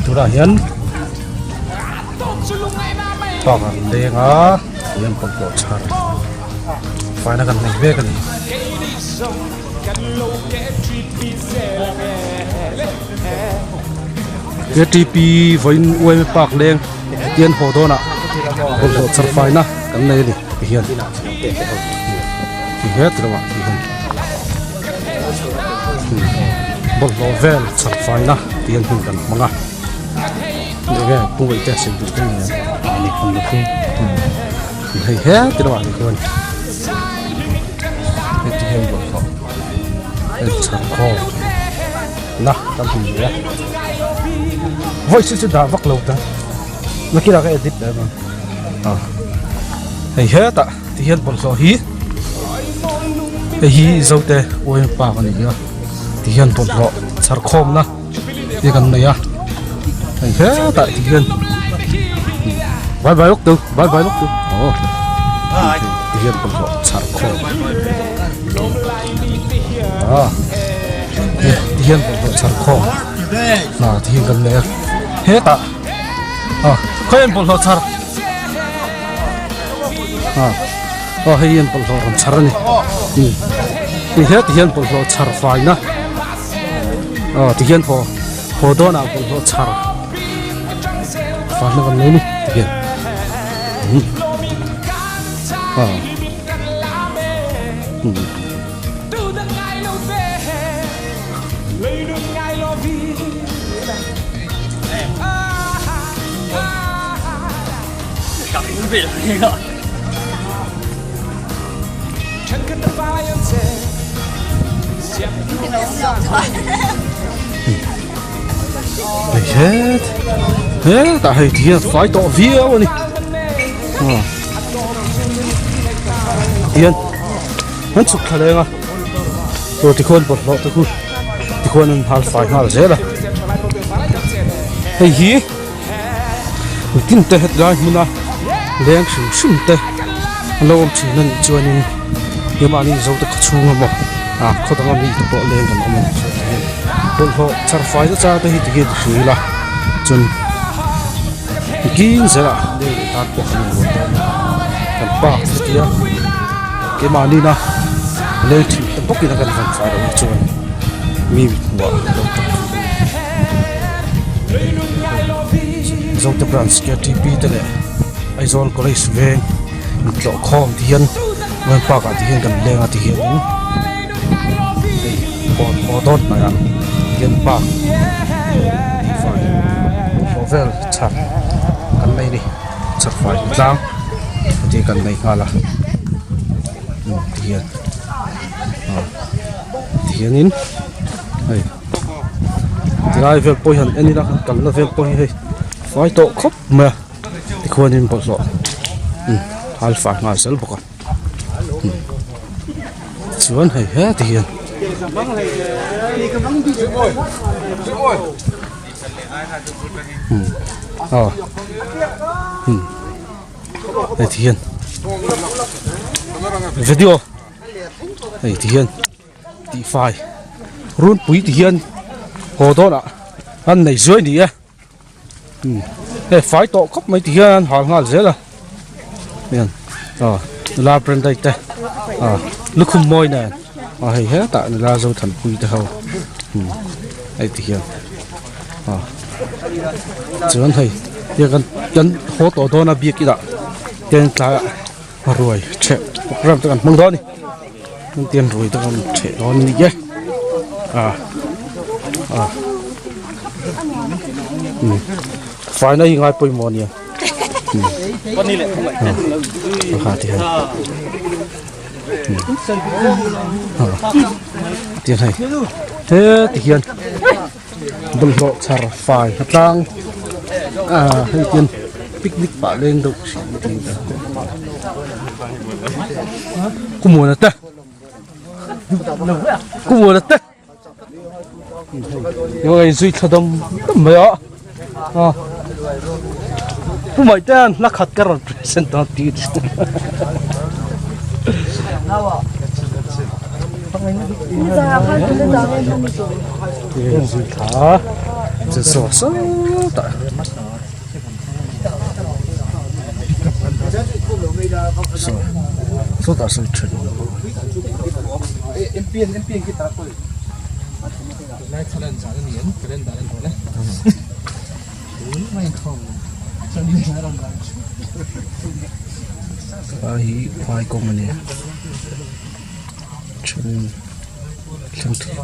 tu dah hian pak lenga hian pon ko char fai na kan nei ve kan KTP voin uai pak leng tian ho do na pon ko char fai na kan nei ni hian hi het rawa hian bol lo vel char fai na tian hun kan manga nge pu wei te sin tu ni ni kun lu ku hei he ti rawa ni kon ti hen bol lo el char kho na tam hu ya voi su da vak lo ta ma kira ka edit da ma hei he ta ti hen bol lo hi hi zo te oi pa ka ni ya ti hen bol lo char khom na ti kan na ya hei he ta ti hen bye lúc tu ti hen bol lo char khom ti hen bol lo char khom na ti hen kan na ya he ta khoen bol lo char hiền bol lo ram char ni ni he ti hian bol lo char fai na ti hian ho do na bol lo char fa na kan ni ti hian hết tại hay thì phải tỏ video này tiền hắn sụp thằng này rồi thì con bật lọ thì con hal phải hal dễ là hay gì tin te hết lại mình à lên sum te lâu chỉ nên cho nên nhưng mà anh giàu được chung mà khó tăng đi tập bộ lên còn ông bol ho char fai cha ta hi ti hi la chun kin zera de ta ko ni kan pa tia ke mani na le thi ta bokki na kan fan fa ro chun mi wa zong te branch ke TP te le ai zon college ve tlo khom thian wan pa ka thian kan lenga ti hian ko dot na ya hian pa fai vel char kan nei ni char fai tlang ti kan nei ngala hian hianin ai tirai vel poi han eni la kan la vel poi hei fai to khop ma ti khonin bol lo hal fa ngal sel boka chuan hei he ti hian đây thì hiền video đây thì hiền tí phải run quý thì hiền hồ đó ạ anh này dưới đi á đây phải tổ cấp mấy thì hiền hỏi ngon dễ là hiền la brand đây đây lúc không môi này hay hết tại là dâu thần quý tới hầu đây thì hiền chỉ cần thấy việc cần hỗ trợ đó là việc gì đó tiền trả rồi chạy làm cho cần mong đó đi tiền rồi cho cần chạy đó đi chứ phải nói ngay bồi mòn nhỉ con đi lại không phải thì tiền này thế thì hiền bông lộ char phải hạt lang hay tiền picnic bả lên đâu cũng mua được cũng mua được nhưng mà duy thật đông mấy ạ cũng mấy tên là khát cái rồi representative Yên gì thả Chỉ sổ sơ tại Số ta sự chuyện khoai công này chân chân thịt